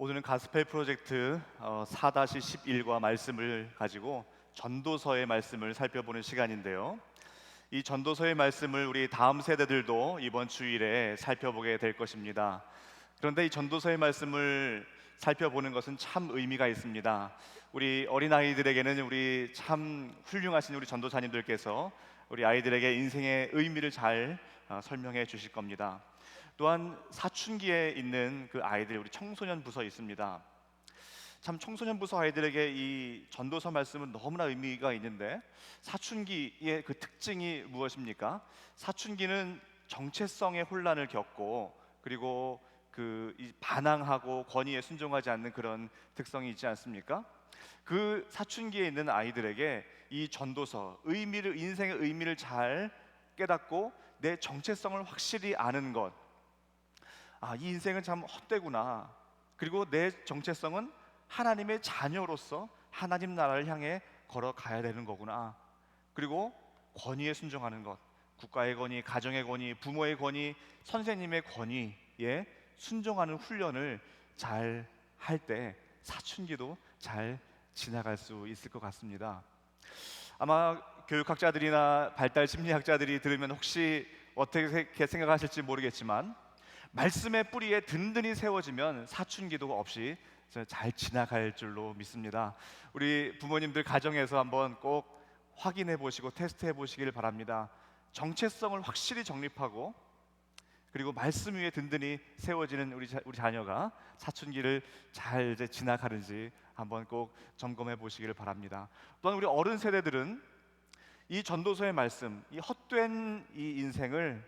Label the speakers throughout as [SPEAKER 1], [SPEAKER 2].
[SPEAKER 1] 오늘은 가스펠 프로젝트 4-11과 말씀을 가지고 전도서의 말씀을 살펴보는 시간인데요. 이 전도서의 말씀을 우리 다음 세대들도 이번 주일에 살펴보게 될 것입니다. 그런데 이 전도서의 말씀을 살펴보는 것은 참 의미가 있습니다. 우리 어린아이들에게는 우리 참 훌륭하신 우리 전도사님들께서 우리 아이들에게 인생의 의미를 잘 설명해 주실 겁니다. 또한 사춘기에 있는 그 아이들, 우리 청소년 부서 있습니다. 참 청소년 부서 아이들에게 이 전도서 말씀은 너무나 의미가 있는데, 사춘기의 그 특징이 무엇입니까? 사춘기는 정체성의 혼란을 겪고, 그리고 이 반항하고 권위에 순종하지 않는 그런 특성이 있지 않습니까? 그 사춘기에 있는 아이들에게 이 전도서, 인생의 의미를 잘 깨닫고 내 정체성을 확실히 아는 것, 이 인생은 참 헛되구나. 그리고 내 정체성은 하나님의 자녀로서 하나님 나라를 향해 걸어가야 되는 거구나. 그리고 권위에 순종하는 것, 국가의 권위, 가정의 권위, 부모의 권위, 선생님의 권위에 순종하는 훈련을 잘 할 때 사춘기도 잘 지나갈 수 있을 것 같습니다. 아마 교육학자들이나 발달 심리학자들이 들으면 혹시 어떻게 생각하실지 모르겠지만, 말씀의 뿌리에 든든히 세워지면 사춘기도 없이 잘 지나갈 줄로 믿습니다. 우리 부모님들 가정에서 한번 꼭 확인해 보시고 테스트해 보시길 바랍니다. 정체성을 확실히 정립하고, 그리고 말씀 위에 든든히 세워지는 우리 자녀가 사춘기를 잘 지나가는지 한번 꼭 점검해 보시기를 바랍니다. 또한 우리 어른 세대들은 이 전도서의 말씀, 이 헛된 이 인생을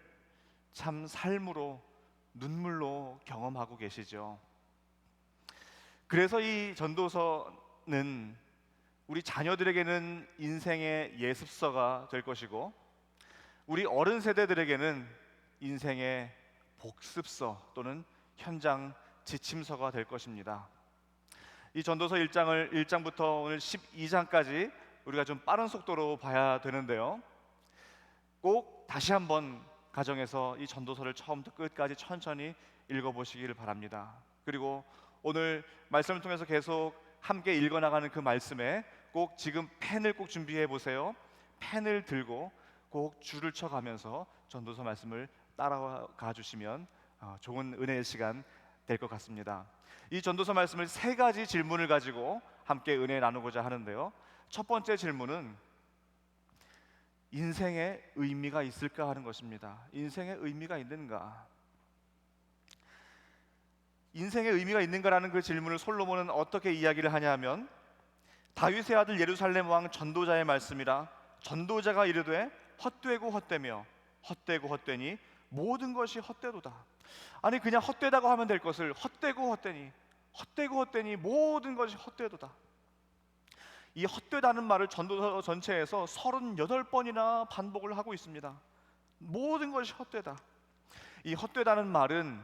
[SPEAKER 1] 참 삶으로, 눈물로 경험하고 계시죠. 그래서 이 전도서는 우리 자녀들에게는 인생의 예습서가 될 것이고, 우리 어른 세대들에게는 인생의 복습서 또는 현장 지침서가 될 것입니다. 이 전도서 1장부터 오늘 12장까지 우리가 좀 빠른 속도로 봐야 되는데요, 꼭 다시 한번 가정에서 이 전도서를 처음부터 끝까지 천천히 읽어보시기를 바랍니다. 그리고 오늘 말씀을 통해서 계속 함께 읽어나가는 그 말씀에 꼭 지금 펜을 꼭 준비해 보세요. 펜을 들고 꼭 줄을 쳐가면서 전도서 말씀을 따라가 주시면 좋은 은혜의 시간 될 것 같습니다. 이 전도서 말씀을 세 가지 질문을 가지고 함께 은혜 나누고자 하는데요, 첫 번째 질문은 인생의 의미가 있을까 하는 것입니다. 인생의 의미가 있는가? 인생의 의미가 있는가라는 그 질문을 솔로몬은 어떻게 이야기를 하냐면, 다윗의 아들 예루살렘 왕 전도자의 말씀이라. 전도자가 이르되 헛되고 헛되며 헛되고 헛되니 모든 것이 헛되도다. 아니, 그냥 헛되다고 하면 될 것을 헛되고 헛되니, 헛되고 헛되니 모든 것이 헛되도다. 이 헛되다는 말을 전도서 전체에서 38번이나 반복을 하고 있습니다. 모든 것이 헛되다. 이 헛되다는 말은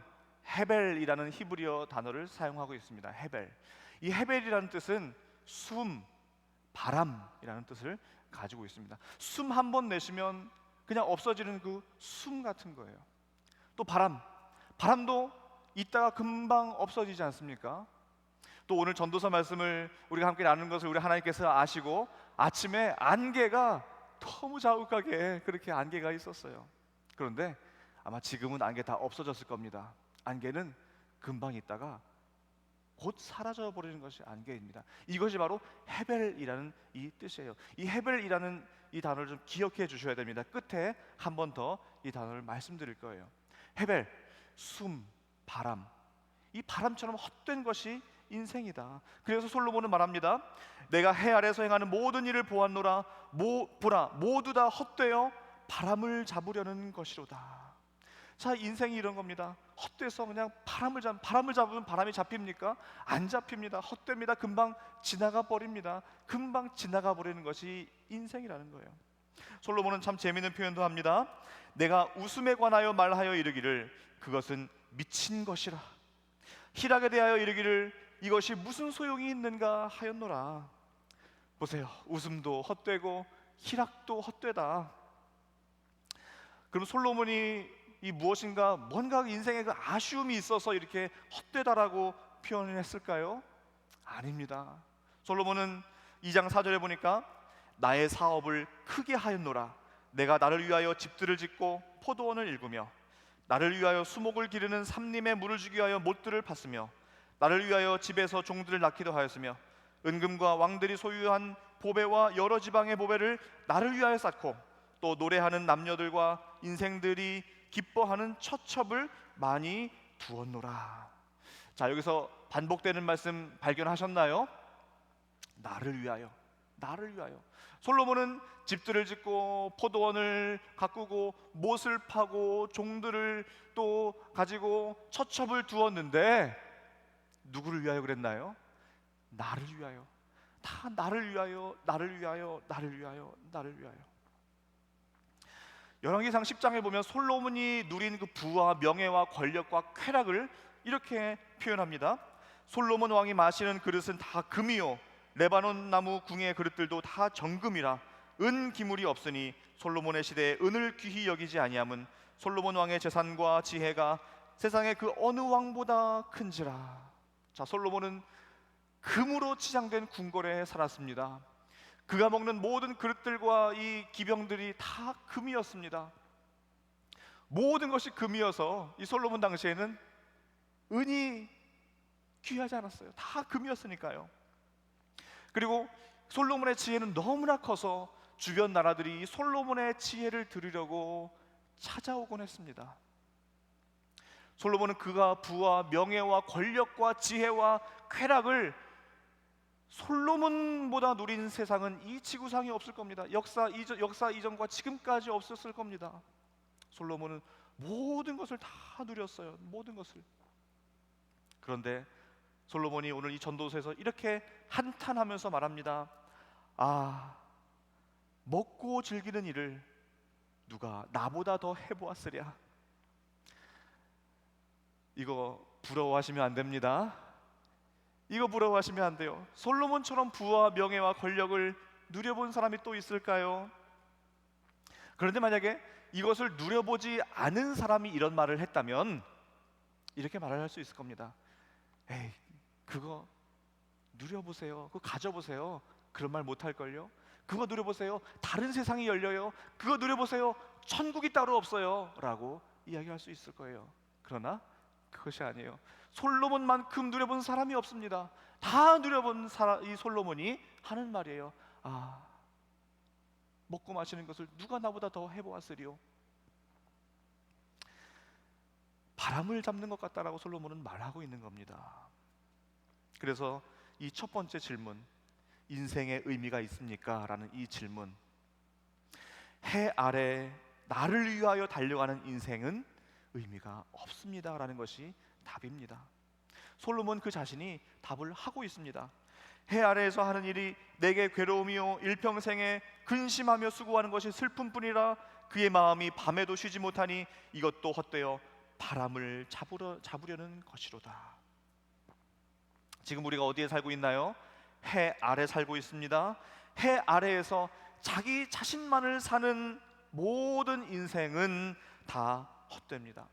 [SPEAKER 1] 헤벨이라는 히브리어 단어를 사용하고 있습니다. 헤벨. 이 헤벨이라는 뜻은 숨, 바람이라는 뜻을 가지고 있습니다. 숨 한 번 내쉬면 그냥 없어지는 그 숨 같은 거예요. 또 바람도 있다가 금방 없어지지 않습니까? 또 오늘 전도서 말씀을 우리가 함께 나누는 것을 우리 하나님께서 아시고, 아침에 안개가 너무 자욱하게 그렇게 안개가 있었어요. 그런데 아마 지금은 안개 다 없어졌을 겁니다. 안개는 금방 있다가 곧 사라져 버리는 것이 안개입니다. 이것이 바로 헤벨이라는 이 뜻이에요. 이 헤벨이라는 이 단어를 좀 기억해 주셔야 됩니다. 끝에 한 번 더 이 단어를 말씀드릴 거예요. 헤벨, 숨, 바람. 이 바람처럼 헛된 것이 인생이다. 그래서 솔로몬은 말합니다. 내가 해 아래서 행하는 모든 일을 보았노라. 보라, 모두 다 헛되어 바람을 잡으려는 것이로다. 자, 인생이 이런 겁니다. 헛돼서 그냥 바람을 잡으면 바람이 잡힙니까? 안 잡힙니다. 헛됩니다. 금방 지나가 버립니다. 금방 지나가 버리는 것이 인생이라는 거예요. 솔로몬은 참 재미있는 표현도 합니다. 내가 웃음에 관하여 말하여 이르기를 그것은 미친 것이라. 희락에 대하여 이르기를 이것이 무슨 소용이 있는가 하였노라. 보세요, 웃음도 헛되고 희락도 헛되다. 그럼 솔로몬이 이 무엇인가, 뭔가 인생에 그 아쉬움이 있어서 이렇게 헛되다라고 표현을 했을까요? 아닙니다. 솔로몬은 2장 4절에 보니까 나의 사업을 크게 하였노라. 내가 나를 위하여 집들을 짓고 포도원을 일구며 나를 위하여 수목을 기르는 삼림에 물을 주기 위하여 못들을 팠으며 나를 위하여 집에서 종들을 낳기도 하였으며 은금과 왕들이 소유한 보배와 여러 지방의 보배를 나를 위하여 쌓고 또 노래하는 남녀들과 인생들이 기뻐하는 처첩을 많이 두었노라. 자, 여기서 반복되는 말씀 발견하셨나요? 나를 위하여, 나를 위하여. 솔로몬은 집들을 짓고 포도원을 가꾸고 못을 파고 종들을 또 가지고 처첩을 두었는데 누구를 위하여 그랬나요? 나를 위하여. 다 나를 위하여, 나를 위하여, 나를 위하여, 나를 위하여. 열왕기상 10장에 보면 솔로몬이 누린 그 부와 명예와 권력과 쾌락을 이렇게 표현합니다. 솔로몬 왕이 마시는 그릇은 다 금이요 레바논 나무 궁의 그릇들도 다 정금이라 은 기물이 없으니 솔로몬의 시대에 은을 귀히 여기지 아니함은 솔로몬 왕의 재산과 지혜가 세상의 그 어느 왕보다 큰지라. 자, 솔로몬은 금으로 치장된 궁궐에 살았습니다. 그가 먹는 모든 그릇들과 이 기병들이 다 금이었습니다. 모든 것이 금이어서 이 솔로몬 당시에는 은이 귀하지 않았어요. 다 금이었으니까요. 그리고 솔로몬의 지혜는 너무나 커서 주변 나라들이 이 솔로몬의 지혜를 들으려고 찾아오곤 했습니다. 솔로몬은 그가 부와 명예와 권력과 지혜와 쾌락을 솔로몬보다 누린 세상은 이 지구상에 없을 겁니다. 역사 이전과 지금까지 없었을 겁니다. 솔로몬은 모든 것을 다 누렸어요. 모든 것을. 그런데 솔로몬이 오늘 이 전도서에서 이렇게 한탄하면서 말합니다. 아, 먹고 즐기는 일을 누가 나보다 더 해보았으랴. 이거 부러워하시면 안 됩니다. 이거 부러워하시면 안 돼요. 솔로몬처럼 부와 명예와 권력을 누려본 사람이 또 있을까요? 그런데 만약에 이것을 누려보지 않은 사람이 이런 말을 했다면 이렇게 말을 할 수 있을 겁니다. 에이, 그거 누려보세요. 그거 가져보세요. 그런 말 못할걸요? 그거 누려보세요. 다른 세상이 열려요. 그거 누려보세요. 천국이 따로 없어요. 라고 이야기할 수 있을 거예요. 그러나 그것이 아니에요. 솔로몬만큼 누려본 사람이 없습니다. 다 누려본 이 솔로몬이 하는 말이에요. 아, 먹고 마시는 것을 누가 나보다 더 해보았으리요. 바람을 잡는 것 같다라고 솔로몬은 말하고 있는 겁니다. 그래서 이 첫 번째 질문, 인생의 의미가 있습니까? 라는 이 질문, 해 아래 나를 위하여 달려가는 인생은 의미가 없습니다 라는 것이 답입니다. 솔로몬 그 자신이 답을 하고 있습니다. 해 아래에서 하는 일이 내게 괴로움이요 일평생에 근심하며 수고하는 것이 슬픔뿐이라 그의 마음이 밤에도 쉬지 못하니 이것도 헛되어 바람을 잡으려는 것이로다. 지금 우리가 어디에 살고 있나요? 해 아래 살고 있습니다. 해 아래에서 자기 자신만을 사는 모든 인생은 다 헛됩니다.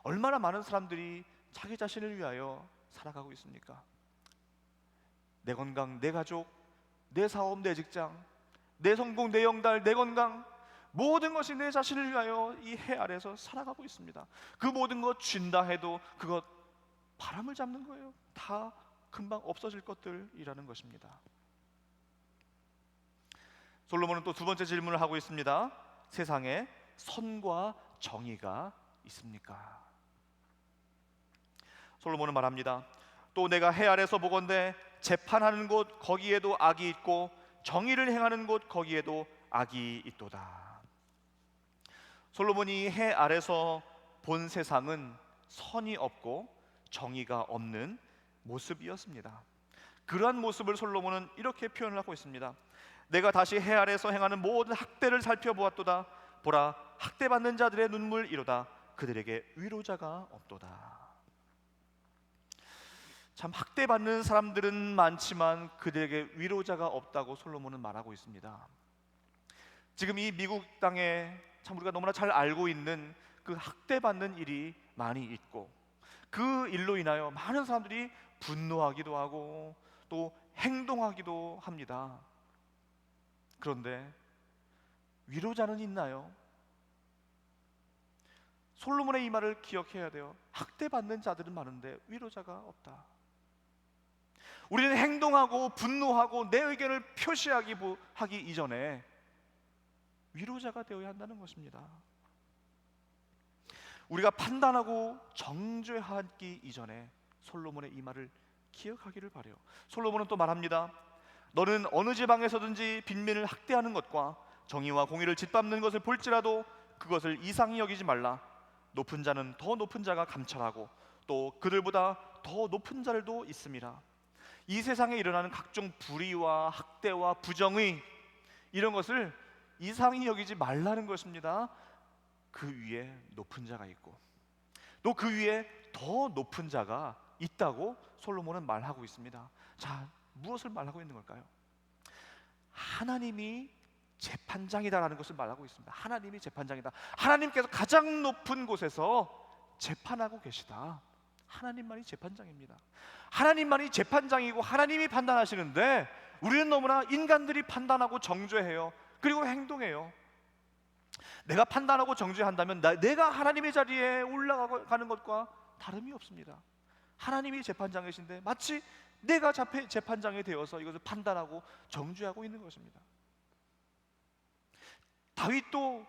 [SPEAKER 1] 얼마나 많은 사람들이 자기 자신을 위하여 살아가고 있습니까? 내 건강, 내 가족, 내 사업, 내 직장, 내 성공, 내 영달, 내 건강, 모든 것이 내 자신을 위하여 이 해 아래에서 살아가고 있습니다. 그 모든 것 쥔다 해도 그것 바람을 잡는 거예요. 다 금방 없어질 것들이라는 것입니다. 솔로몬은 또 두 번째 질문을 하고 있습니다. 세상에 선과 정의가 있습니까? 솔로몬은 말합니다. 또 내가 해 아래서 보건대 재판하는 곳 거기에도 악이 있고 정의를 행하는 곳 거기에도 악이 있도다. 솔로몬이 해 아래서 본 세상은 선이 없고 정의가 없는 모습이었습니다. 그러한 모습을 솔로몬은 이렇게 표현을 하고 있습니다. 내가 다시 해 아래서 행하는 모든 학대를 살펴보았도다. 보라, 학대받는 자들의 눈물이로다. 그들에게 위로자가 없도다. 참, 학대받는 사람들은 많지만 그들에게 위로자가 없다고 솔로몬은 말하고 있습니다. 지금 이 미국 땅에 참 우리가 너무나 잘 알고 있는 그 학대받는 일이 많이 있고, 그 일로 인하여 많은 사람들이 분노하기도 하고 또 행동하기도 합니다. 그런데 위로자는 있나요? 솔로몬의 이 말을 기억해야 돼요. 학대받는 자들은 많은데 위로자가 없다. 우리는 행동하고 분노하고 내 의견을 하기 이전에 위로자가 되어야 한다는 것입니다. 우리가 판단하고 정죄하기 이전에 솔로몬의 이 말을 기억하기를 바라요. 솔로몬은 또 말합니다. 너는 어느 지방에서든지 빈민을 학대하는 것과 정의와 공의를 짓밟는 것을 볼지라도 그것을 이상히 여기지 말라. 높은 자는 더 높은 자가 감찰하고 또 그들보다 더 높은 자들도 있음이라. 이 세상에 일어나는 각종 불의와 학대와 부정의, 이런 것을 이상히 여기지 말라는 것입니다. 그 위에 높은 자가 있고 또 그 위에 더 높은 자가 있다고 솔로몬은 말하고 있습니다. 자, 무엇을 말하고 있는 걸까요? 하나님이 재판장이다라는 것을 말하고 있습니다. 하나님이 재판장이다. 하나님께서 가장 높은 곳에서 재판하고 계시다. 하나님만이 재판장입니다. 하나님만이 재판장이고 하나님이 판단하시는데 우리는 너무나 인간들이 판단하고 정죄해요. 그리고 행동해요. 내가 판단하고 정죄한다면 내가 하나님의 자리에 올라가는 것과 다름이 없습니다. 하나님이 재판장이신데 마치 내가 재판장이 되어서 이것을 판단하고 정죄하고 있는 것입니다. 다윗도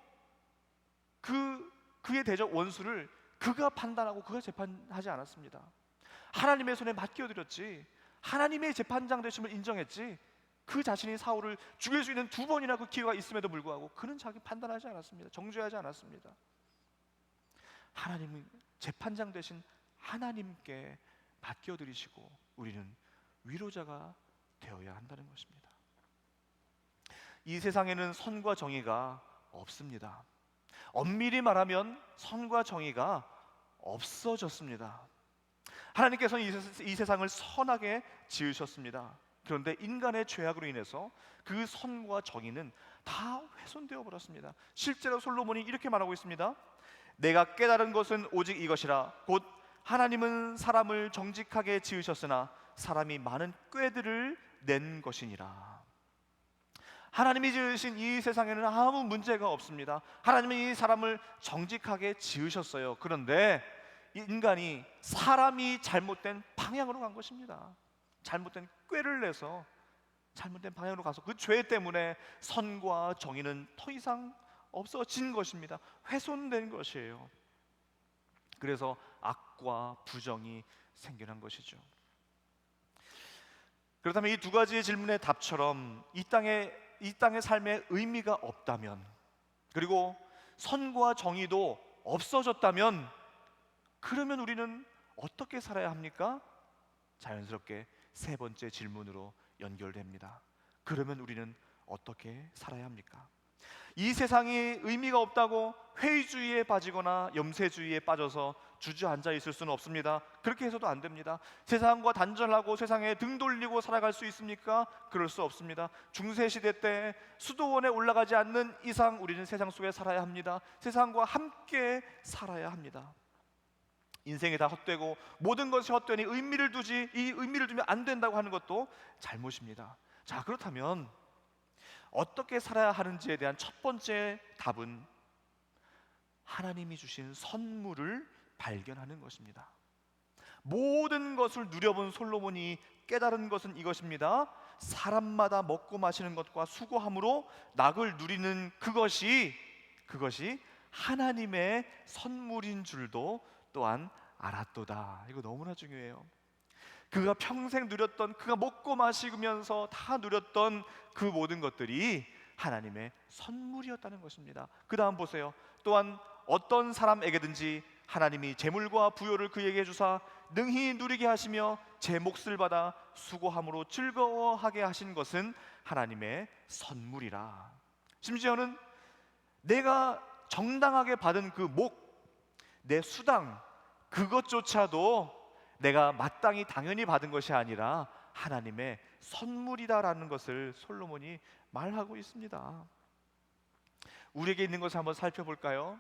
[SPEAKER 1] 그의 대적 원수를 그가 판단하고 그가 재판하지 않았습니다. 하나님의 손에 맡겨드렸지, 하나님의 재판장 되심을 인정했지, 그 자신이 사울을 죽일 수 있는 2번이나 그 기회가 있음에도 불구하고 그는 자기 판단하지 않았습니다. 정죄하지 않았습니다. 하나님은 재판장 되신 하나님께 맡겨드리시고 우리는 위로자가 되어야 한다는 것입니다. 이 세상에는 선과 정의가 없습니다. 엄밀히 말하면 선과 정의가 없어졌습니다. 하나님께서는 이 세상을 선하게 지으셨습니다. 그런데 인간의 죄악으로 인해서 그 선과 정의는 다 훼손되어 버렸습니다. 실제로 솔로몬이 이렇게 말하고 있습니다. 내가 깨달은 것은 오직 이것이라. 곧 하나님은 사람을 정직하게 지으셨으나 사람이 많은 꾀들을 낸 것이니라. 하나님이 지으신 이 세상에는 아무 문제가 없습니다. 하나님은 이 사람을 정직하게 지으셨어요. 그런데 인간이, 사람이 잘못된 방향으로 간 것입니다. 잘못된 꾀를 내서 잘못된 방향으로 가서 그 죄 때문에 선과 정의는 더 이상 없어진 것입니다. 훼손된 것이에요. 그래서 악과 부정이 생겨난 것이죠. 그렇다면 이 두 가지의 질문의 답처럼 이 땅의 삶에 의미가 없다면, 그리고 선과 정의도 없어졌다면, 그러면 우리는 어떻게 살아야 합니까? 자연스럽게 세 번째 질문으로 연결됩니다. 그러면 우리는 어떻게 살아야 합니까? 이 세상이 의미가 없다고 회의주의에 빠지거나 염세주의에 빠져서 주저앉아 있을 수는 없습니다. 그렇게 해서도 안 됩니다. 세상과 단절하고 세상에 등 돌리고 살아갈 수 있습니까? 그럴 수 없습니다. 중세시대 때 수도원에 올라가지 않는 이상 우리는 세상 속에 살아야 합니다. 세상과 함께 살아야 합니다. 인생이 다 헛되고 모든 것이 헛되니 의미를 두면 안 된다고 하는 것도 잘못입니다. 자, 그렇다면 어떻게 살아야 하는지에 대한 첫 번째 답은 하나님이 주신 선물을 발견하는 것입니다. 모든 것을 누려본 솔로몬이 깨달은 것은 이것입니다. 사람마다 먹고 마시는 것과 수고함으로 낙을 누리는 그것이 하나님의 선물인 줄도 또한 알았도다. 이거 너무나 중요해요. 그가 평생 누렸던, 그가 먹고 마시면서 다 누렸던 그 모든 것들이 하나님의 선물이었다는 것입니다. 그 다음 보세요. 또한 어떤 사람에게든지 하나님이 재물과 부요를 그에게 주사 능히 누리게 하시며 제 몫을 받아 수고함으로 즐거워하게 하신 것은 하나님의 선물이라. 심지어는 내가 정당하게 받은 그 내 수당, 그것조차도 내가 마땅히 당연히 받은 것이 아니라 하나님의 선물이다라는 것을 솔로몬이 말하고 있습니다. 우리에게 있는 것을 한번 살펴볼까요?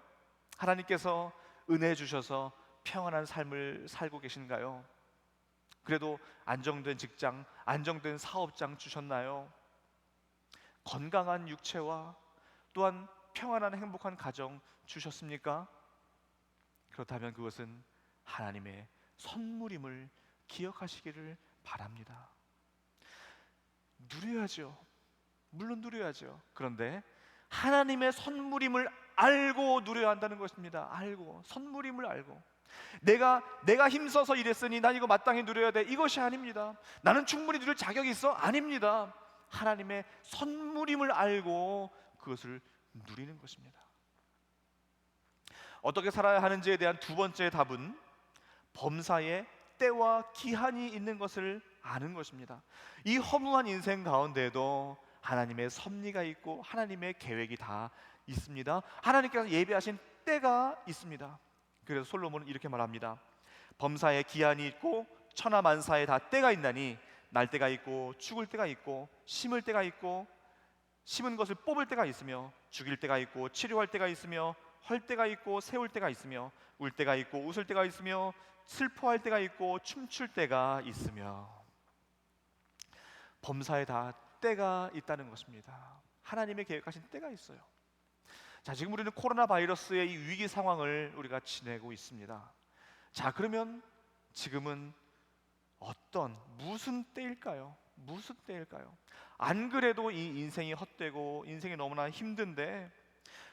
[SPEAKER 1] 하나님께서 은혜 주셔서 평안한 삶을 살고 계신가요? 그래도 안정된 직장, 안정된 사업장 주셨나요? 건강한 육체와 또한 평안한 행복한 가정 주셨습니까? 그렇다면 그것은 하나님의 선물임을 기억하시기를 바랍니다. 누려야죠. 물론 누려야죠. 그런데 하나님의 선물임을 알고 누려야 한다는 것입니다. 알고, 선물임을 알고. 내가 힘써서 이랬으니 난 이거 마땅히 누려야 돼, 이것이 아닙니다. 나는 충분히 누릴 자격이 있어, 아닙니다. 하나님의 선물임을 알고 그것을 누리는 것입니다. 어떻게 살아야 하는지에 대한 두 번째 답은 범사에 때와 기한이 있는 것을 아는 것입니다. 이 허무한 인생 가운데에도 하나님의 섭리가 있고 하나님의 계획이 다 있습니다. 하나님께서 예비하신 때가 있습니다. 그래서 솔로몬은 이렇게 말합니다. 범사에 기한이 있고 천하만사에 다 때가 있나니 날 때가 있고 죽을 때가 있고 심을 때가 있고 심은 것을 뽑을 때가 있으며 죽일 때가 있고 치료할 때가 있으며 헐 때가 있고 세울 때가 있으며 울 때가 있고 웃을 때가 있으며 슬퍼할 때가 있고 춤출 때가 있으며 범사에 다 때가 있다는 것입니다. 하나님의 계획하신 때가 있어요. 자, 지금 우리는 코로나 바이러스의 이 위기 상황을 우리가 지내고 있습니다. 자, 그러면 지금은 무슨 때일까요? 무슨 때일까요? 안 그래도 이 인생이 헛되고 인생이 너무나 힘든데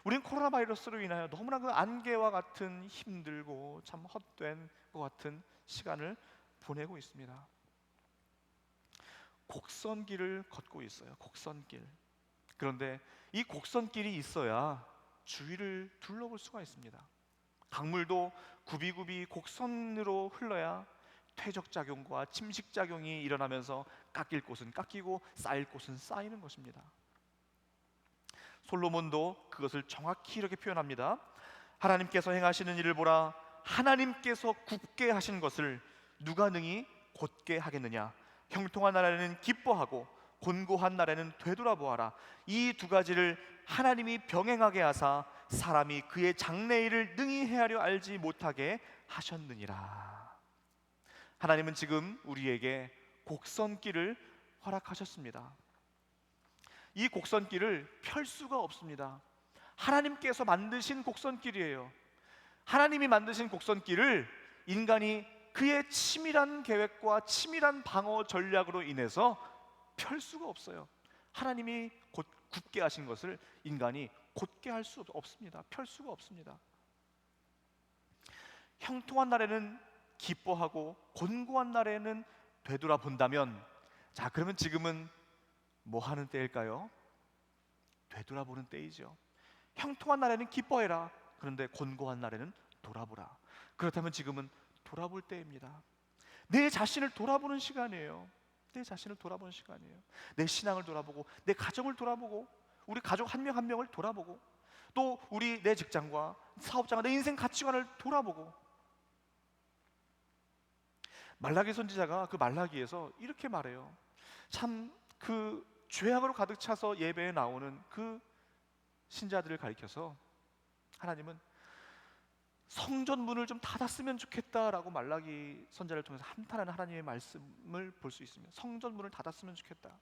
[SPEAKER 1] 우리는 코로나 바이러스로 인하여 너무나 그 안개와 같은 힘들고 참 헛된 것 같은 시간을 보내고 있습니다. 곡선길을 걷고 있어요. 곡선길. 그런데 이 곡선길이 있어야 주위를 둘러볼 수가 있습니다. 강물도 굽이굽이 곡선으로 흘러야 퇴적작용과 침식작용이 일어나면서 깎일 곳은 깎이고 쌓일 곳은 쌓이는 것입니다. 솔로몬도 그것을 정확히 이렇게 표현합니다. 하나님께서 행하시는 일을 보라. 하나님께서 굽게 하신 것을 누가 능히 곧게 하겠느냐. 형통한 날에는 기뻐하고 곤고한 날에는 되돌아보아라. 이 두 가지를 하나님이 병행하게 하사 사람이 그의 장래일을 능히 헤아려 알지 못하게 하셨느니라. 하나님은 지금 우리에게 곡선길을 허락하셨습니다. 이 곡선길을 펼 수가 없습니다. 하나님께서 만드신 곡선길이에요. 하나님이 만드신 곡선길을 인간이 그의 치밀한 계획과 치밀한 방어 전략으로 인해서 펼 수가 없어요. 하나님이 곧 굳게 하신 것을 인간이 곧게 할 수 없습니다. 펼 수가 없습니다. 형통한 날에는 기뻐하고 곤고한 날에는 되돌아본다면, 자, 그러면 지금은 뭐 하는 때일까요? 되돌아보는 때이죠. 형통한 날에는 기뻐해라. 그런데 곤고한 날에는 돌아보라. 그렇다면 지금은 돌아볼 때입니다. 내 자신을 돌아보는 시간이에요. 내 자신을 돌아보는 시간이에요. 내 신앙을 돌아보고 내 가정을 돌아보고 우리 가족 한 명 한 명을 돌아보고 또 우리 내 직장과 사업장과 내 인생 가치관을 돌아보고. 말라기 선지자가 그 말라기에서 이렇게 말해요. 참 그 죄악으로 가득 차서 예배에 나오는 그 신자들을 가리켜서 하나님은 성전 문을 좀 닫았으면 좋겠다라고 말라기 선지자를 통해서 한탄하는 하나님의 말씀을 볼 수 있습니다. 성전 문을 닫았으면 좋겠다.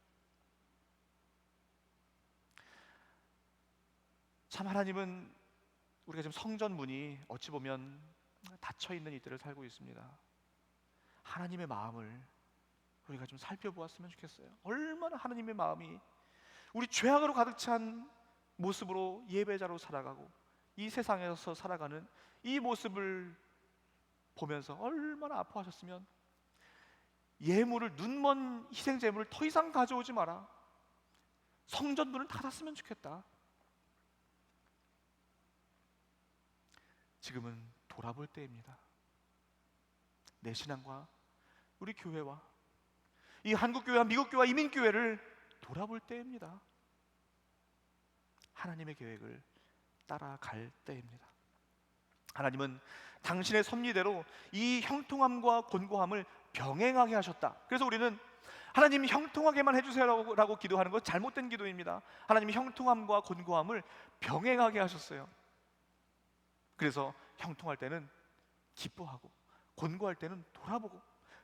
[SPEAKER 1] 참 하나님은 우리가 지금 성전 문이 어찌 보면 닫혀 있는 이때를 살고 있습니다. 하나님의 마음을 우리가 좀 살펴보았으면 좋겠어요. 얼마나 하나님의 마음이 우리 죄악으로 가득 찬 모습으로 예배자로 살아가고 이 세상에서 살아가는 이 모습을 보면서 얼마나 아파하셨으면 예물을, 눈먼 희생 제물을 더 이상 가져오지 마라. 성전 문을 닫았으면 좋겠다. 지금은 돌아볼 때입니다. 내 신앙과 우리 교회와 이 한국교회와 미국교회와 이민교회를 돌아볼 때입니다. 하나님의 계획을 따라갈 때입니다. 하나님은 당신의 섭리대로 이 형통함과 곤고함을 병행하게 하셨다. 그래서 우리는 하나님 형통하게만 해주세요라고 기도하는 것 잘못된 기도입니다. 하나님이 형통함과 곤고함을 병행하게 하셨어요. 그래서 형통할 때는 기뻐하고 권고할 때는 돌아보고,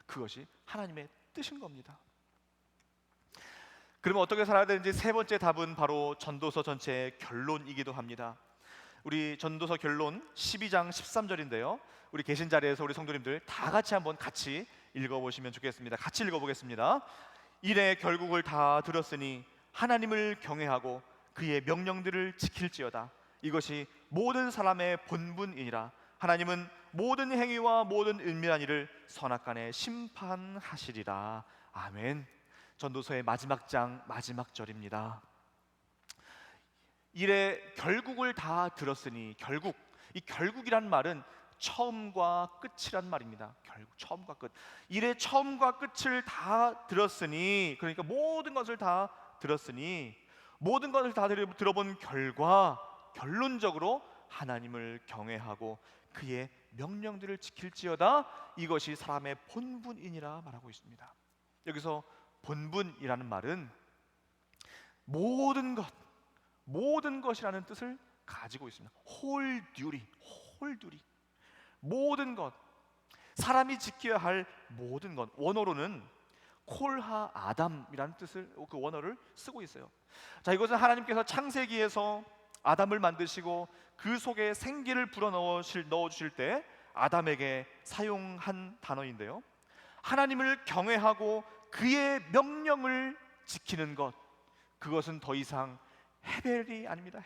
[SPEAKER 1] 그것이 하나님의 뜻인 겁니다. 그러면 어떻게 살아야 되는지 세 번째 답은 바로 전도서 전체의 결론이기도 합니다. 우리 전도서 결론 12장 13절인데요. 우리 계신 자리에서 우리 성도님들 다 같이 한번 같이 읽어보시면 좋겠습니다. 같이 읽어보겠습니다. 이래 결국을 다 들었으니 하나님을 경외하고 그의 명령들을 지킬지어다. 이것이 모든 사람의 본분이니라. 하나님은 모든 행위와 모든 은밀한 일을 선악간에 심판하시리라. 아멘. 전도서의 마지막 장 마지막 절입니다. 이래 결국을 다 들었으니, 결국, 이 결국이란 말은 처음과 끝이란 말입니다. 결국, 처음과 끝. 이래 처음과 끝을 다 들었으니, 그러니까 모든 것을 다 들었으니, 모든 것을 다 들어본 결과 결론적으로 하나님을 경외하고 그의 명령들을 지킬지어다. 이것이 사람의 본분이니라 말하고 있습니다. 여기서 본분이라는 말은 모든 것, 모든 것이라는 뜻을 가지고 있습니다. whole duty, 모든 것, 사람이 지켜야 할 모든 것. 원어로는 콜하 아담이라는 뜻을, 그 원어를 쓰고 있어요. 자, 이것은 하나님께서 창세기에서 아담을 만드시고 그 속에 생기를 불어 넣어주실 때 아담에게 사용한 단어인데요, 하나님을 경외하고 그의 명령을 지키는 것, 그것은 더 이상 헤벨이 아닙니다.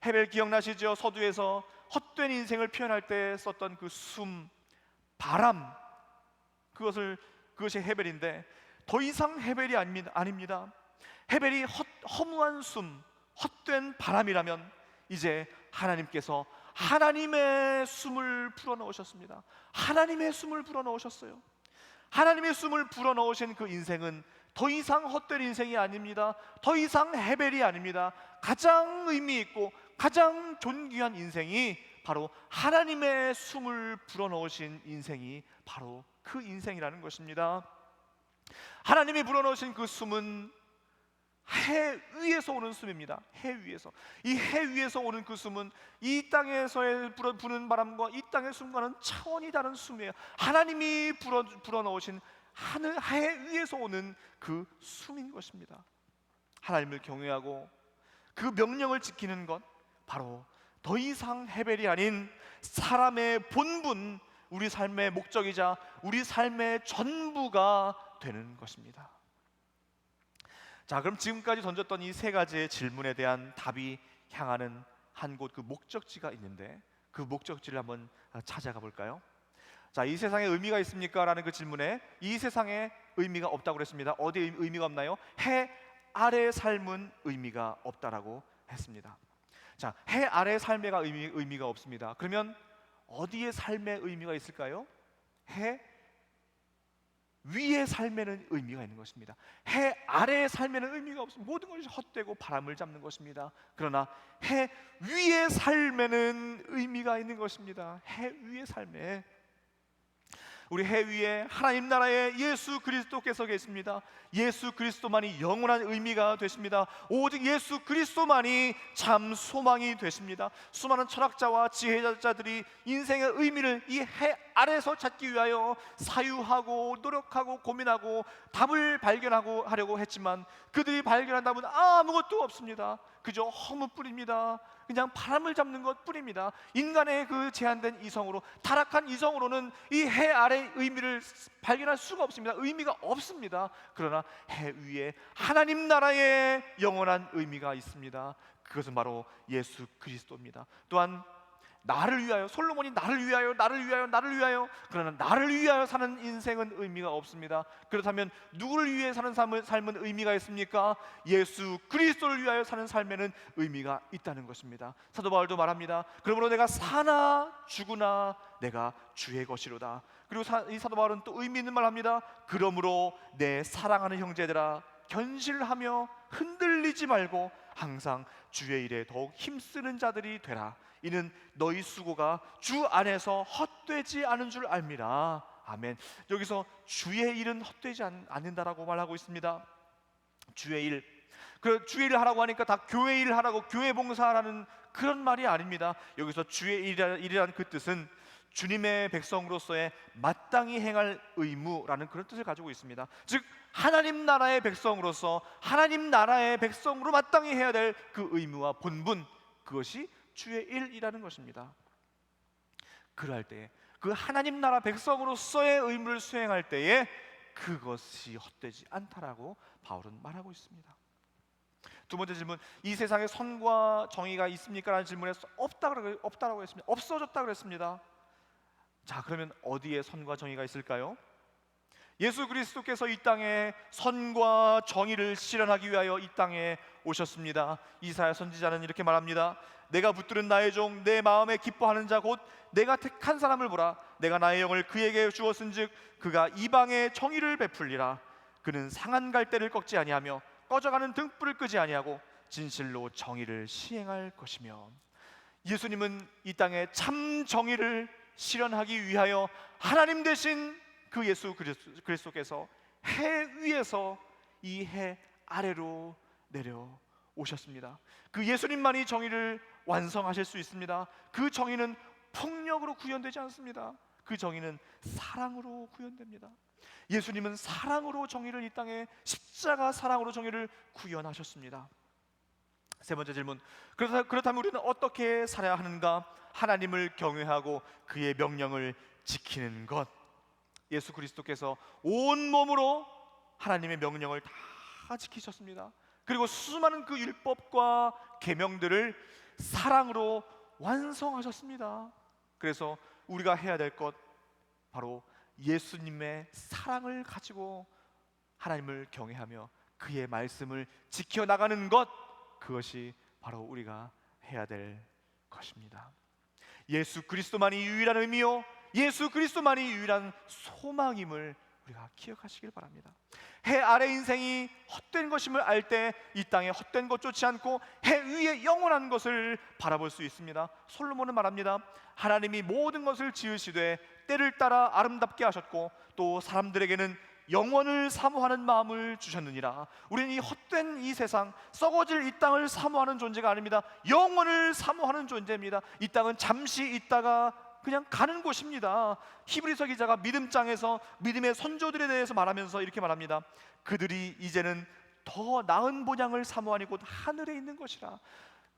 [SPEAKER 1] 헤벨 기억나시죠? 서두에서 헛된 인생을 표현할 때 썼던 그 숨, 바람, 그것이 헤벨인데 더 이상 헤벨이 아닙니다. 헤벨이 허무한 숨, 헛된 바람이라면 이제 하나님께서 하나님의 숨을 불어넣으셨습니다. 하나님의 숨을 불어넣으셨어요. 하나님의 숨을 불어넣으신 그 인생은 더 이상 헛된 인생이 아닙니다. 더 이상 헤벨이 아닙니다. 가장 의미 있고 가장 존귀한 인생이 바로 하나님의 숨을 불어넣으신 인생이 바로 그 인생이라는 것입니다. 하나님이 불어넣으신 그 숨은 해 위에서 오는 숨입니다. 해 위에서. 이 해 위에서 오는 그 숨은 이 땅에서의 부는 바람과 이 땅의 숨과는 차원이 다른 숨이에요. 하나님이 불어넣으신 하늘 해 위에서 오는 그 숨인 것입니다. 하나님을 경외하고 그 명령을 지키는 것, 바로 더 이상 헤벨이 아닌 사람의 본분, 우리 삶의 목적이자 우리 삶의 전부가 되는 것입니다. 자, 그럼 지금까지 던졌던 이 세 가지의 질문에 대한 답이 향하는 한 곳, 그 목적지가 있는데 그 목적지를 한번 찾아가 볼까요? 자, 이 세상에 의미가 있습니까? 라는 그 질문에 이 세상에 의미가 없다고 그랬습니다. 어디에 의미가 없나요? 해 아래의 삶은 의미가 없다라고 했습니다. 자, 해 아래의 삶에가 의미가 없습니다. 그러면 어디에 삶의 의미가 있을까요? 해 위의 삶에는 의미가 있는 것입니다. 해 아래의 삶에는 의미가 없습니다. 모든 것이 헛되고 바람을 잡는 것입니다. 그러나 해 위의 삶에는 의미가 있는 것입니다. 해 위의 삶에, 우리 해 위에 하나님 나라의 예수 그리스도께서 계십니다. 예수 그리스도만이 영원한 의미가 되십니다. 오직 예수 그리스도만이 참 소망이 되십니다. 수많은 철학자와 지혜자들이 인생의 의미를 이 해 아래서 찾기 위하여 사유하고 노력하고 고민하고 답을 하려고 했지만 그들이 발견한 답은 아무것도 없습니다. 그저 허무뿐입니다. 그냥 바람을 잡는 것뿐입니다. 인간의 그 제한된 이성으로, 타락한 이성으로는 이 해 아래의 의미를 발견할 수가 없습니다. 의미가 없습니다. 그러나 해 위에 하나님 나라의 영원한 의미가 있습니다. 그것은 바로 예수 그리스도입니다. 또한 나를 위하여, 솔로몬이 나를 위하여 그러나 나를 위하여 사는 인생은 의미가 없습니다. 그렇다면 누구를 위해 사는 삶은 의미가 있습니까? 예수 그리스도를 위하여 사는 삶에는 의미가 있다는 것입니다. 사도 바울도 말합니다. 그러므로 내가 사나 죽으나 내가 주의 것이로다. 그리고 이 사도 바울은 또 의미 있는 말 합니다. 그러므로 내 사랑하는 형제들아, 견실하며 흔들리지 말고 항상 주의 일에 더욱 힘쓰는 자들이 되라. 이는 너희 수고가 주 안에서 헛되지 않은 줄 알미라. 아멘. 여기서 주의 일은 헛되지 않는다라고 말하고 있습니다. 주의 일. 그 주의 일을 하라고 하니까 다 교회 일을 하라고, 교회 봉사하라는 그런 말이 아닙니다. 여기서 주의 일이란 그 뜻은 주님의 백성으로서의 마땅히 행할 의무라는 그런 뜻을 가지고 있습니다. 즉 하나님 나라의 백성으로서 하나님 나라의 백성으로 마땅히 해야 될 그 의무와 본분, 그것이 주의 일이라는 것입니다. 그럴 때에 그 하나님 나라 백성으로서의 의무를 수행할 때에 그것이 헛되지 않다라고 바울은 말하고 있습니다. 두 번째 질문, 이 세상에 선과 정의가 있습니까? 라는 질문에 없다라고 했습니다. 없어졌다 그랬습니다. 자, 그러면 어디에 선과 정의가 있을까요? 예수 그리스도께서 이 땅에 선과 정의를 실현하기 위하여 이 땅에 오셨습니다. 이사야 선지자는 이렇게 말합니다. 내가 붙들은 나의 종 내 마음에 기뻐하는 자 곧 내가 택한 사람을 보라. 내가 나의 영을 그에게 주었은즉 그가 이방에 정의를 베풀리라. 그는 상한 갈대를 꺾지 아니하며 꺼져가는 등불을 끄지 아니하고 진실로 정의를 시행할 것이며, 예수님은 이 땅에 참 정의를 실현하기 위하여 하나님 되신 그 예수 그리스도께서 해 위에서 이 해 아래로 내려오셨습니다. 그 예수님만이 정의를 완성하실 수 있습니다. 그 정의는 폭력으로 구현되지 않습니다. 그 정의는 사랑으로 구현됩니다. 예수님은 사랑으로 정의를 이 땅에 십자가 사랑으로 정의를 구현하셨습니다. 세 번째 질문, 그렇다면 우리는 어떻게 살아야 하는가? 하나님을 경외하고 그의 명령을 지키는 것. 예수 그리스도께서 온 몸으로 하나님의 명령을 다 지키셨습니다. 그리고 수많은 그 율법과 계명들을 사랑으로 완성하셨습니다. 그래서 우리가 해야 될 것, 바로 예수님의 사랑을 가지고 하나님을 경외하며 그의 말씀을 지켜나가는 것, 그것이 바로 우리가 해야 될 것입니다. 예수 그리스도만이 유일한 의미요, 예수 그리스도만이 유일한 소망임을 우리가 기억하시길 바랍니다. 해 아래 인생이 헛된 것임을 알 때 이 땅에 헛된 것 쫓지 않고 해 위에 영원한 것을 바라볼 수 있습니다. 솔로몬은 말합니다. 하나님이 모든 것을 지으시되 때를 따라 아름답게 하셨고 또 사람들에게는 영원을 사모하는 마음을 주셨느니라. 우리는 이 헛된 이 세상, 썩어질 이 땅을 사모하는 존재가 아닙니다. 영원을 사모하는 존재입니다. 이 땅은 잠시 있다가 그냥 가는 곳입니다. 히브리서 기자가 믿음장에서 믿음의 선조들에 대해서 말하면서 이렇게 말합니다. 그들이 이제는 더 나은 본향을 사모하니 곧 하늘에 있는 것이라.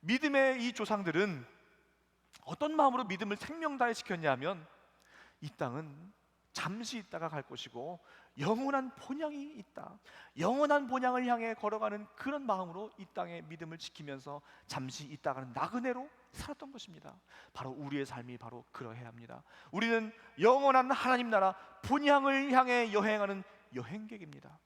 [SPEAKER 1] 믿음의 이 조상들은 어떤 마음으로 믿음을 생명다해 지켰냐면, 이 땅은 잠시 있다가 갈 것이고 영원한 본향이 있다, 영원한 본향을 향해 걸어가는 그런 마음으로 이 땅의 믿음을 지키면서 잠시 있다가는 나그네로 살았던 것입니다. 바로 우리의 삶이 바로 그러해야 합니다. 우리는 영원한 하나님 나라 본향을 향해 여행하는 여행객입니다.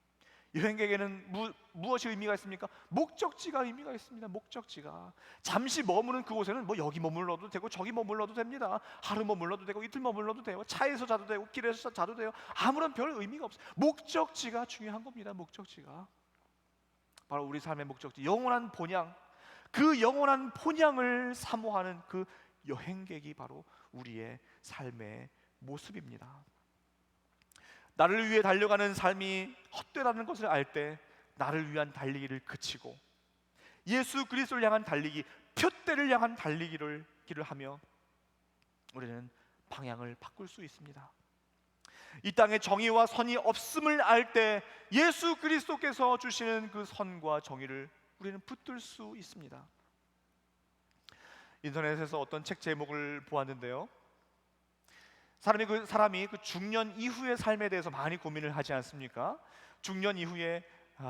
[SPEAKER 1] 여행객에는 무엇이 의미가 있습니까? 목적지가 의미가 있습니다. 목적지가 잠시 머무는 그곳에는 뭐 여기 머물러도 되고 저기 머물러도 됩니다. 하루 머물러도 되고 이틀 머물러도 돼요. 차에서 자도 되고 길에서 자도 돼요. 아무런 별 의미가 없어요. 목적지가 중요한 겁니다. 목적지가 바로 우리 삶의 목적지, 영원한 본향, 그 영원한 본향을 사모하는 그 여행객이 바로 우리의 삶의 모습입니다. 나를 위해 달려가는 삶이 헛되다는 것을 알 때 나를 위한 달리기를 그치고 예수 그리스도를 향한 달리기, 표대를 향한 달리기를 하며 우리는 방향을 바꿀 수 있습니다. 이 땅에 정의와 선이 없음을 알 때 예수 그리스도께서 주시는 그 선과 정의를 우리는 붙들 수 있습니다. 인터넷에서 어떤 책 제목을 보았는데요, 사람이 그 중년 이후의 삶에 대해서 많이 고민을 하지 않습니까? 중년 이후에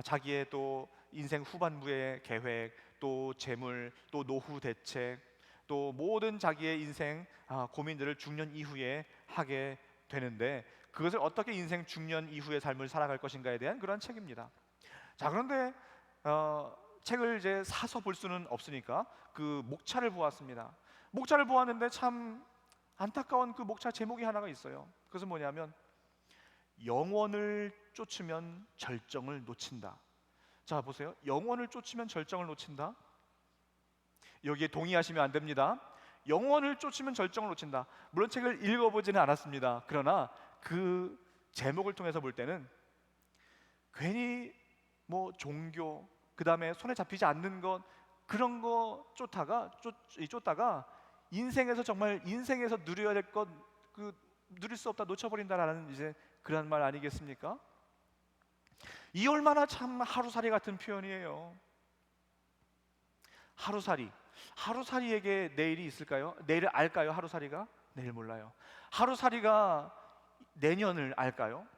[SPEAKER 1] 자기의 또 인생 후반부의 계획, 또 재물, 또 노후 대책, 또 모든 자기의 인생 고민들을 중년 이후에 하게 되는데, 그것을 어떻게 인생 중년 이후의 삶을 살아갈 것인가에 대한 그런 책입니다. 자, 그런데 책을 이제 사서 볼 수는 없으니까 그 목차를 보았습니다. 목차를 보았는데 참 안타까운 그 목차 제목이 하나가 있어요. 그것은 뭐냐면 영원을 쫓으면 절정을 놓친다. 자, 보세요. 영원을 쫓으면 절정을 놓친다. 여기에 동의하시면 안 됩니다. 영원을 쫓으면 절정을 놓친다. 물론 책을 읽어보지는 않았습니다. 그러나 그 제목을 통해서 볼 때는 괜히 뭐 종교, 그 다음에 손에 잡히지 않는 것,
[SPEAKER 2] 그런 거 쫓다가 인생에서 정말 인생에서 누려야 될 것 누릴 수 없다 놓쳐버린다라는 이제 그런 말 아니겠습니까? 이 얼마나 참 하루살이 같은 표현이에요. 하루살이에게 내일이 있을까요? 내일을 알까요? 하루살이가? 내일 몰라요. 하루살이가 내년을 알까요?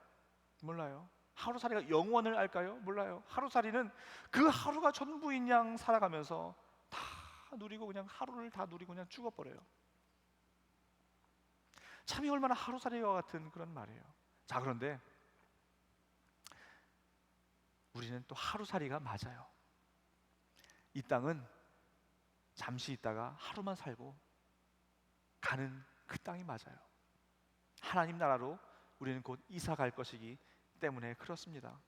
[SPEAKER 2] 몰라요. 하루살이가 영원을 알까요? 몰라요. 하루살이는 그 하루가 전부인 양 살아가면서 다 누리고 그냥 하루를 다 누리고 그냥 죽어버려요. 참이 얼마나 하루살이와 같은 그런 말이에요. 자, 그런데 우리는 또 하루살이가 맞아요. 이 땅은 잠시 있다가 하루만 살고 가는 그 땅이 맞아요. 하나님 나라로 우리는 곧 이사 갈 것이기 때문에 그렇습니다.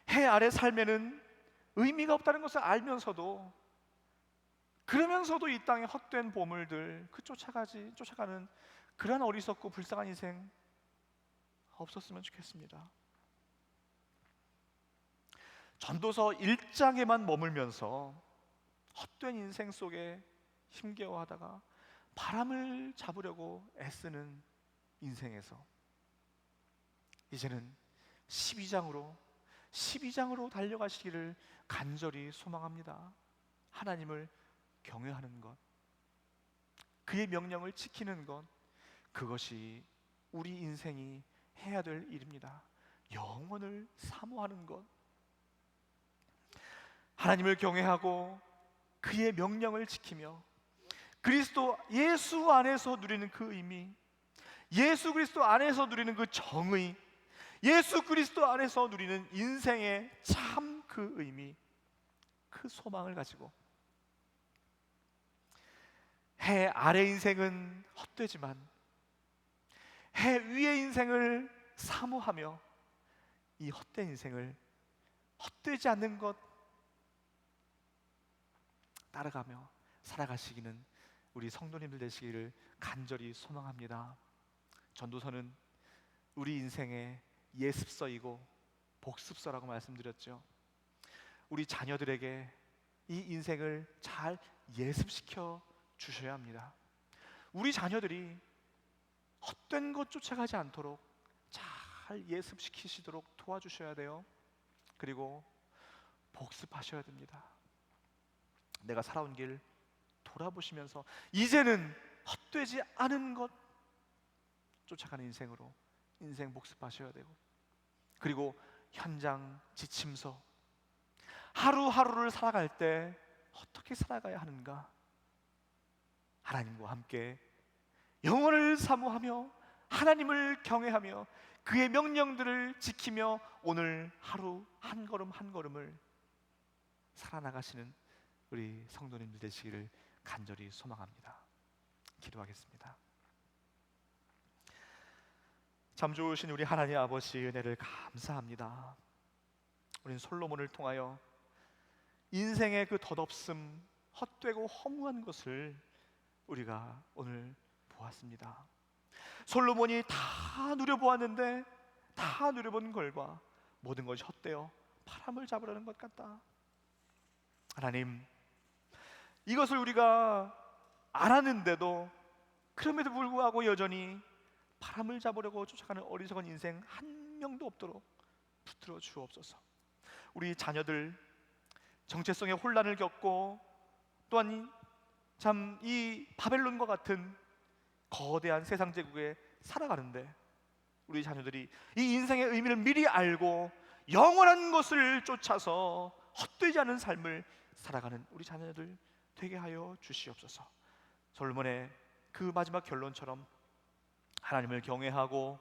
[SPEAKER 2] 해 아래 삶에는 의미가 없다는 것을 알면서도, 그러면서도 이 땅의 헛된 보물들 쫓아가는 그런 어리석고 불쌍한 인생 없었으면 좋겠습니다. 전도서 1장에만 머물면서 헛된 인생 속에 힘겨워하다가 바람을 잡으려고 애쓰는 인생에서 이제는 12장으로 달려가시기를 간절히 소망합니다. 하나님을 경외하는 것, 그의 명령을 지키는 것, 그것이 우리 인생이 해야 될 일입니다. 영원을 사모하는 것, 하나님을 경외하고 그의 명령을 지키며 그리스도 예수 안에서 누리는 그 의미, 예수 그리스도 안에서 누리는 그 정의, 예수 그리스도 안에서 누리는 인생의 참 그 의미, 그 소망을 가지고 해 아래 인생은 헛되지만 해 위의 인생을 사모하며 이 헛된 인생을 헛되지 않는 것 따라가며 살아가시기는 우리 성도님들 되시기를 간절히 소망합니다. 전도서는 우리 인생의 예습서이고 복습서라고 말씀드렸죠. 우리 자녀들에게 이 인생을 잘 예습시켜 주셔야 합니다. 우리 자녀들이 헛된 것 쫓아가지 않도록 잘 예습시키시도록 도와주셔야 돼요. 그리고 복습하셔야 됩니다. 내가 살아온 길 돌아보시면서 이제는 헛되지 않은 것 쫓아가는 인생으로 인생 복습하셔야 되고, 그리고 현장 지침서, 하루하루를 살아갈 때 어떻게 살아가야 하는가, 하나님과 함께 영혼을 사모하며 하나님을 경외하며 그의 명령들을 지키며 오늘 하루 한 걸음 한 걸음을 살아나가시는 우리 성도님들 되시기를 간절히 소망합니다. 기도하겠습니다. 참 좋으신 우리 하나님 아버지 은혜를 감사합니다. 우리는 솔로몬을 통하여 인생의 그 덧없음, 헛되고 허무한 것을 우리가 오늘 보았습니다. 솔로몬이 다 누려보았는데 다 누려본 결과 모든 것이 헛되어 바람을 잡으려는 것 같다. 하나님, 이것을 우리가 알았는데도 그럼에도 불구하고 여전히 바람을 잡으려고 쫓아가는 어리석은 인생 한 명도 없도록 붙들어 주옵소서. 우리 자녀들 정체성의 혼란을 겪고 또한 참 이 바벨론과 같은 거대한 세상 제국에 살아가는데 우리 자녀들이 이 인생의 의미를 미리 알고 영원한 것을 쫓아서 헛되지 않은 삶을 살아가는 우리 자녀들 되게 하여 주시옵소서. 솔로몬의 그 마지막 결론처럼 하나님을 경외하고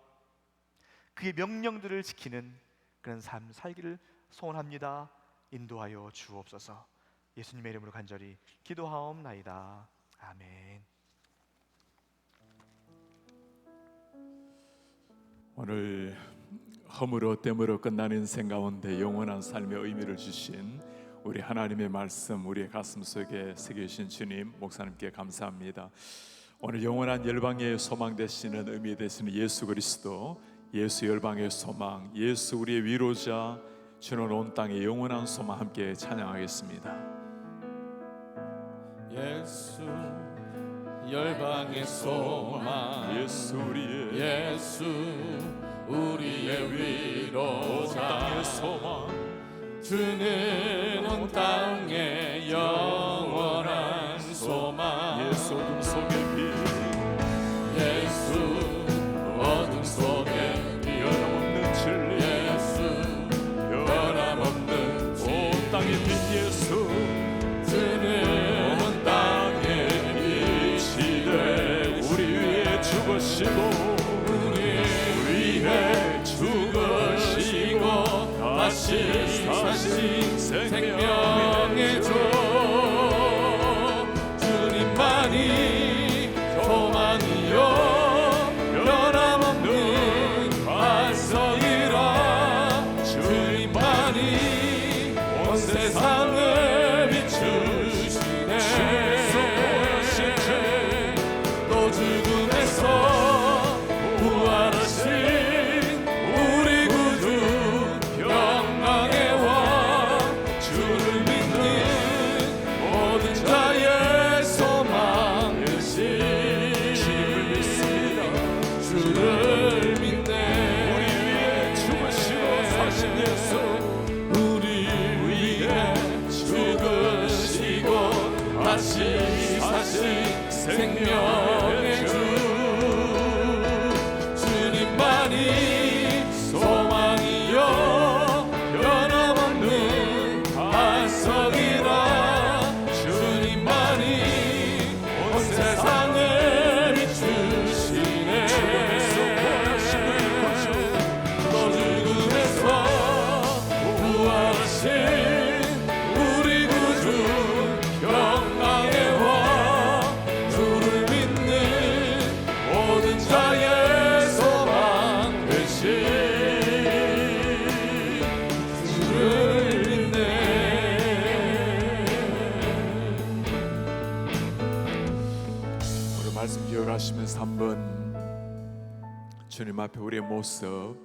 [SPEAKER 2] 그의 명령들을 지키는 그런 삶 살기를 소원합니다. 인도하여 주옵소서. 예수님의 이름으로 간절히 기도하옵나이다. 아멘.
[SPEAKER 3] 오늘 허물어 때물어 끝나는 인생 가운데 영원한 삶의 의미를 주신 우리 하나님의 말씀 우리의 가슴 속에 새기신 주님, 목사님께 감사합니다. 오늘 영원한 열방의 소망 되시는 의미 되시는 예수 그리스도, 예수 열방의 소망, 예수 우리의 위로자, 주는 온 땅의 영원한 소망 함께 찬양하겠습니다.
[SPEAKER 4] 예수 열방의 소망
[SPEAKER 3] 예수 우리의
[SPEAKER 4] 예수 우리의 위로자
[SPEAKER 3] 땅의 소망
[SPEAKER 4] 주는 온 땅의 영원한 소망
[SPEAKER 3] 예수 어둠 속의 빛
[SPEAKER 4] 예수 어둠 속의 빛
[SPEAKER 3] 변함없는 진리
[SPEAKER 4] 예수 변함없는
[SPEAKER 3] 온 땅의 빛 예수
[SPEAKER 4] 주는 온 땅의 빛이 돼
[SPEAKER 3] 우리 위에 죽으시고
[SPEAKER 4] 우리 위해 죽으시고 다시 사신 생명의 주 주님만이 소망이요 변함없는 반석이라 주님만이 온 세상을 비추시네 또 죽음에서 부활하신 우리 구주 평강의 왕 주를 믿는 모든 자의 소망 되신 주를 믿습니다 주를 믿네 우리 위해 죽으시고 사신 예수 우리 위해 죽으시고 다시 사신 생명의 주 주님만이 소망이요 변함없는 반석이라 주님만이 온 세상을 비추시네 또 죽음에서 부활하신 우리 구주 평강의 왕 주를 믿는 모든 자의 소망 되신 주를 믿네
[SPEAKER 3] 오늘 말씀 기억하시면서 한번 주님 앞에 우리의 모습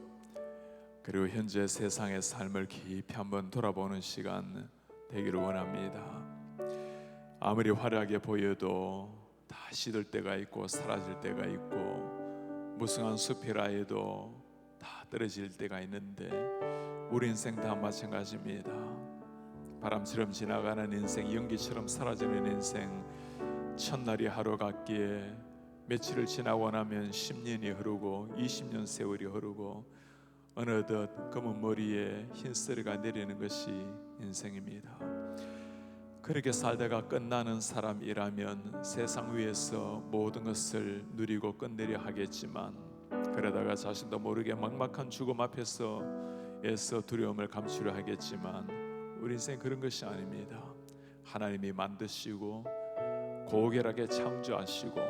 [SPEAKER 3] 그리고 현재 세상의 삶을 깊이 한번 돌아보는 시간 되기를 원합니다. 아무리 화려하게 보여도 다 시들 때가 있고 사라질 때가 있고 무성한 숲이라 해도 다 떨어질 때가 있는데 우리 인생 다 마찬가지입니다. 바람처럼 지나가는 인생, 연기처럼 사라지는 인생, 첫날이 하루 같기에 며칠을 지나고 나면 10년이 흐르고 20년 세월이 흐르고 어느덧 검은 머리에 흰 쓰리가 내리는 것이 인생입니다. 그렇게 살다가 끝나는 사람이라면 세상 위에서 모든 것을 누리고 끝내려 하겠지만 그러다가 자신도 모르게 막막한 죽음 앞에서 애써 두려움을 감추려 하겠지만 우리 인생 그런 것이 아닙니다. 하나님이 만드시고 고결하게 창조하시고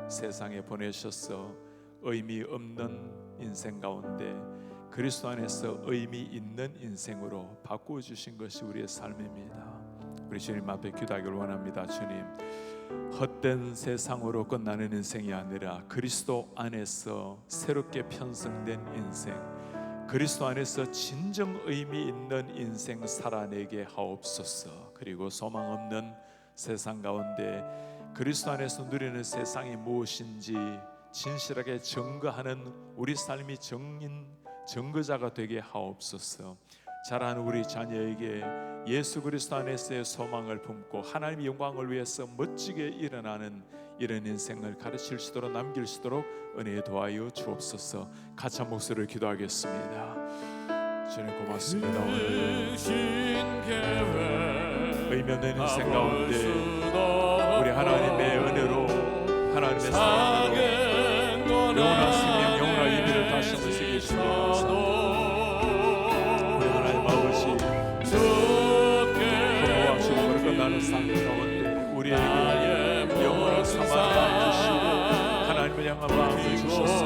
[SPEAKER 3] 세상에 보내셔서 의미 없는 인생 가운데 그리스도 안에서 의미 있는 인생으로 바꾸어 주신 것이 우리의 삶입니다. 우리 주님 앞에 기도하기를 원합니다. 주님, 헛된 세상으로 끝나는 인생이 아니라 그리스도 안에서 새롭게 편성된 인생, 그리스도 안에서 진정 의미 있는 인생 살아내게 하옵소서. 그리고 소망 없는 세상 가운데 그리스도 안에서 누리는 세상이 무엇인지 진실하게 증거하는 우리 삶이 증거자가 되게 하옵소서. 자라는 우리 자녀에게 예수 그리스도 안에서의 소망을 품고 하나님의 영광을 위해서 멋지게 일어나는 이런 인생을 가르칠 수 있도록 남길 수 있도록 은혜에 도와여 주옵소서. 같이 한 목소리를 기도하겠습니다. 주님 고맙습니다. 오늘 의미 없는 인생 가운데 우리 하나님의 은혜로 하나님의 사랑으로 영원한 생명 영원한 의미를 다시 한번 새기시기 감사합니다. 우리 하나님 아버지 부모와 죽음으로 끝나는 삶 가운데 우리에게 영원한 사망을 주시고 하나님을 향한 마음을 주셔서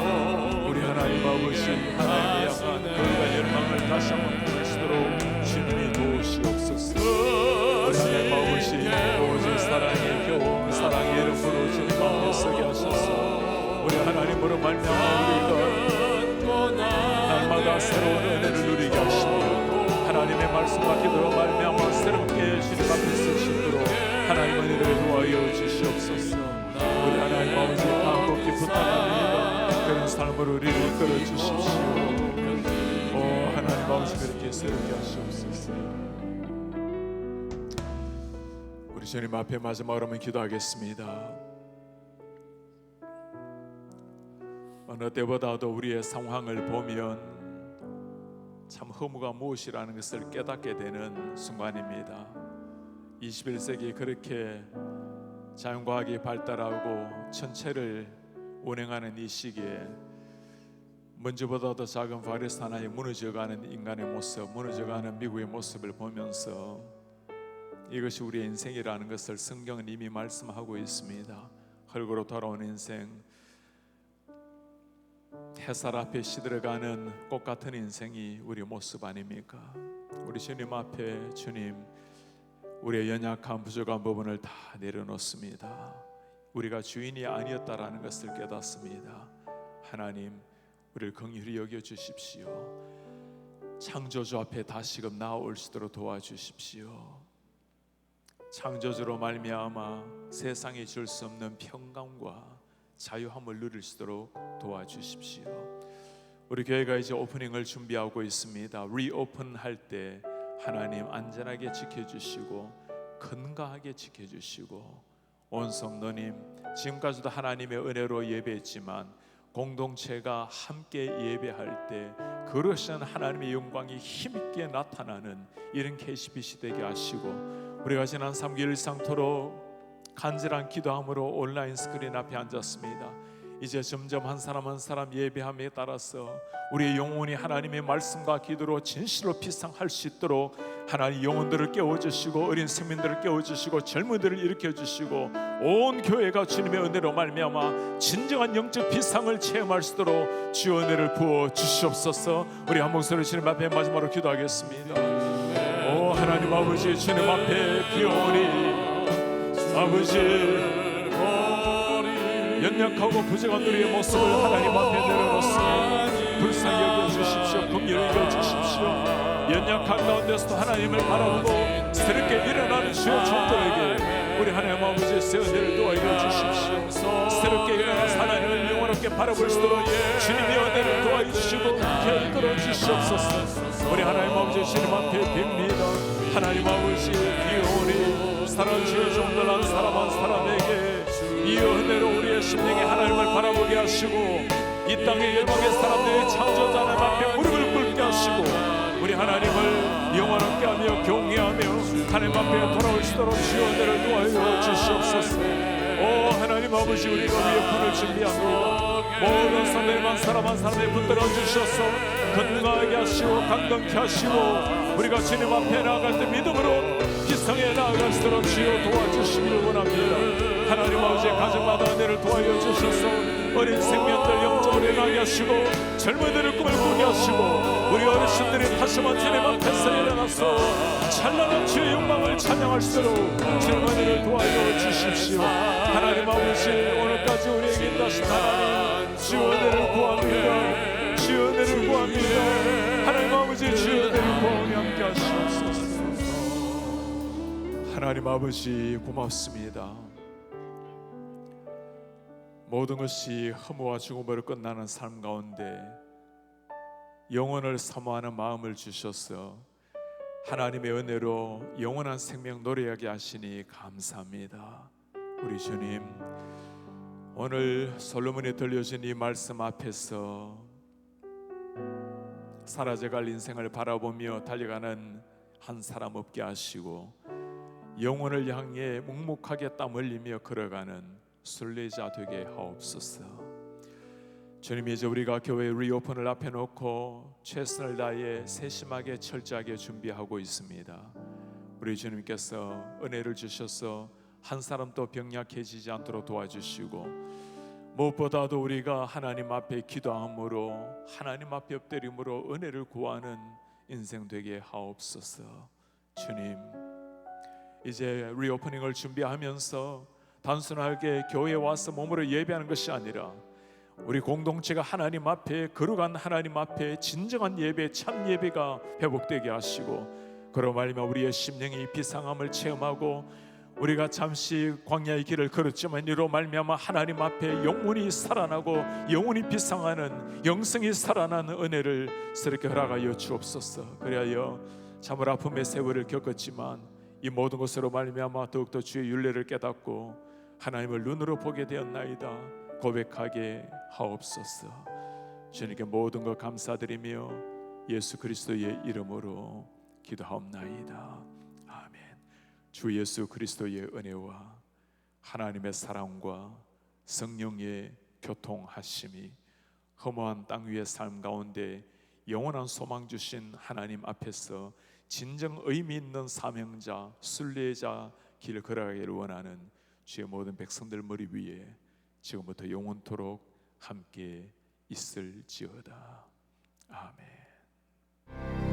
[SPEAKER 3] 우리 하나님 아버지 하나님의 향한 그가 열망을 다시 한번 보낼 수 있도록 주님이 도우시옵소서. 우리 하나님 아버지 오직 사랑의 교훈 사랑의 이름으로 주님 앞에 서게 하셔서 우리 하나님으로 말미암아 우리가 날마다 새로운 은혜를 누리게 하시며 하나님의 말씀과 기도로 말미암아 새롭게 주님 앞에 서시도록 하나님 은혜를 도와여 주시옵소서. 우리 하나님 아버지 간곡히 부탁합니다. 그런 삶으로 우리를 이끌어 주십시오. 오 하나님 아버지 그렇게 새롭게 하시옵소서. 우리 주님 앞에 마지막으로 한번 기도하겠습니다. 어느 때보다도 우리의 상황을 보면 참 허무가 무엇이라는 것을 깨닫게 되는 순간입니다. 21세기에 그렇게 자연과학이 발달하고 천체를 운행하는 이 시기에 먼지보다도 작은 바이러스 하나에 무너져가는 인간의 모습, 무너져가는 미국의 모습을 보면서 이것이 우리의 인생이라는 것을 성경은 이미 말씀하고 있습니다. 흙으로 돌아온 인생, 햇살 앞에 시들어가는 꽃 같은 인생이 우리 모습 아닙니까? 우리 주님 앞에 주님 우리의 연약한 부족한 부분을 다 내려놓습니다. 우리가 주인이 아니었다라는 것을 깨닫습니다. 하나님 우리를 긍휼히 여겨 주십시오. 창조주 앞에 다시금 나아올 수 있도록 도와주십시오. 창조주로 말미암아 세상이 줄 수 없는 평강과 자유함을 누릴 수 있도록 도와주십시오. 우리 교회가 이제 오프닝을 준비하고 있습니다. 리오픈할 때 하나님 안전하게 지켜주시고 건강하게 지켜주시고 온 성도님 지금까지도 하나님의 은혜로 예배했지만 공동체가 함께 예배할 때 그러시는 하나님의 영광이 힘있게 나타나는 이런 KCBC 되게 하시고 우리가 지난 3개 일상토록 간절한 기도함으로 온라인 스크린 앞에 앉았습니다. 이제 점점 한 사람 한 사람 예배함에 따라서 우리의 영혼이 하나님의 말씀과 기도로 진실로 피상할 수 있도록 하나님 영혼들을 깨워주시고 어린 생민들을 깨워주시고 젊은이들을 일으켜주시고 온 교회가 주님의 은혜로 말미암아 진정한 영적 피상을 체험할 수 있도록 주의 은혜를 부어 주시옵소서. 우리 한 목소리 주님 앞에 마지막으로 기도하겠습니다. 오 하나님 아버지 주님 앞에 비오니 아버지 연약하고 부족한 우리의 모습을 하나님 앞에 내려놓습니다. 불쌍히 여겨주십시오. 긍휼히 여겨주십시오. 연약한 가운데서도 하나님을 바라보고 새롭게 일어나는 주의 종들에게 우리 하나님 아버지의 새 은혜를 도와여 주십시오. 새롭게 일어나서 하나님을 영원하게 바라볼 수 있도록 주님의 은혜를 도와여 주시고 이끌어 주시옵소서. 우리 하나님 아버지 주님 앞에 빕니다. 하나님 아버지 비오니 사랑하는 주의 종들 한 사람 한 사람에게 이 은혜로 우리의 심령에 하나님을 바라보게 하시고 이 땅의 열방의 사람들의 창조자 하나님 앞에 무릎을 꿇게 하시고 우리 하나님을 영원하게 하며 경외하며 하나님 앞에 돌아올 수 있도록 주의 은혜를 도와여 주시옵소서. 오 하나님 아버지 우리가 위협을 준비합니다. 모든 사람들 한 사람 한 사람에 붙들어 주셔서 건강하게 하시고 강건케 하시고 우리가 주님 앞에 나아갈 때 믿음으로 기성에 나아갈 수 있도록 주여 도와주시기를 원합니다. 하나님 아버지의 가정마다 은혜를 도와여 주셔서 어린 생명들 영적으로 일어나게 하시고 젊은이들을 꿈을 꾸게 하시고 우리 어르신들이 다시 한번 주님 앞에서 일어나서 찬란한 주의 영광을 찬양할 수 있도록 주님 은혜를 도와여 주십시오. 하나님 아버지 오늘까지 우리에게 인도하신 하나님 주의 은혜를 구합니다. 주의 은혜를 구합니다. 하나님 아버지 주의 은혜를 구하며 함께 하시옵소서. 하나님 아버지 고맙습니다. 모든 것이 허무와 죽음으로 끝나는 삶 가운데 영혼을 사모하는 마음을 주셔서 하나님의 은혜로 영원한 생명 노래하게 하시니 감사합니다. 우리 주님 오늘 솔로몬이 들려준 이 말씀 앞에서 사라져갈 인생을 바라보며 달려가는 한 사람 없게 하시고 영혼을 향해 묵묵하게 땀 흘리며 걸어가는 순례자 되게 하옵소서. 주님 이제 우리가 교회 리오픈을 앞에 놓고 최선을 다해 세심하게 철저하게 준비하고 있습니다. 우리 주님께서 은혜를 주셔서 한 사람도 병약해지지 않도록 도와주시고 무엇보다도 우리가 하나님 앞에 기도함으로 하나님 앞에 엎드림으로 은혜를 구하는 인생 되게 하옵소서. 주님 이제 리오프닝을 준비하면서 단순하게 교회에 와서 몸으로 예배하는 것이 아니라 우리 공동체가 하나님 앞에 거룩한 하나님 앞에 진정한 예배 참 예배가 회복되게 하시고 그로 말미암아 우리의 심령이 비상함을 체험하고 우리가 잠시 광야의 길을 걸었지만 이로 말미암아 하나님 앞에 영원히 살아나고 영원히 비상하는 영생이 살아나는 은혜를 새롭게 허락하여 주옵소서. 그리하여 참으로 아픔의 세월을 겪었지만 이 모든 것으로 말미암아 더욱더 주의 윤례를 깨닫고 하나님을 눈으로 보게 되었나이다 고백하게 하옵소서. 주님께 모든 것 감사드리며 예수 그리스도의 이름으로 기도하옵나이다. 아멘. 주 예수 그리스도의 은혜와 하나님의 사랑과 성령의 교통하심이 허무한 땅 위의 삶 가운데 영원한 소망 주신 하나님 앞에서 진정 의미 있는 사명자, 순례자 길을 걸어가기를 원하는 주의 모든 백성들 머리 위에 지금부터 영원토록 함께 있을지어다. 아멘.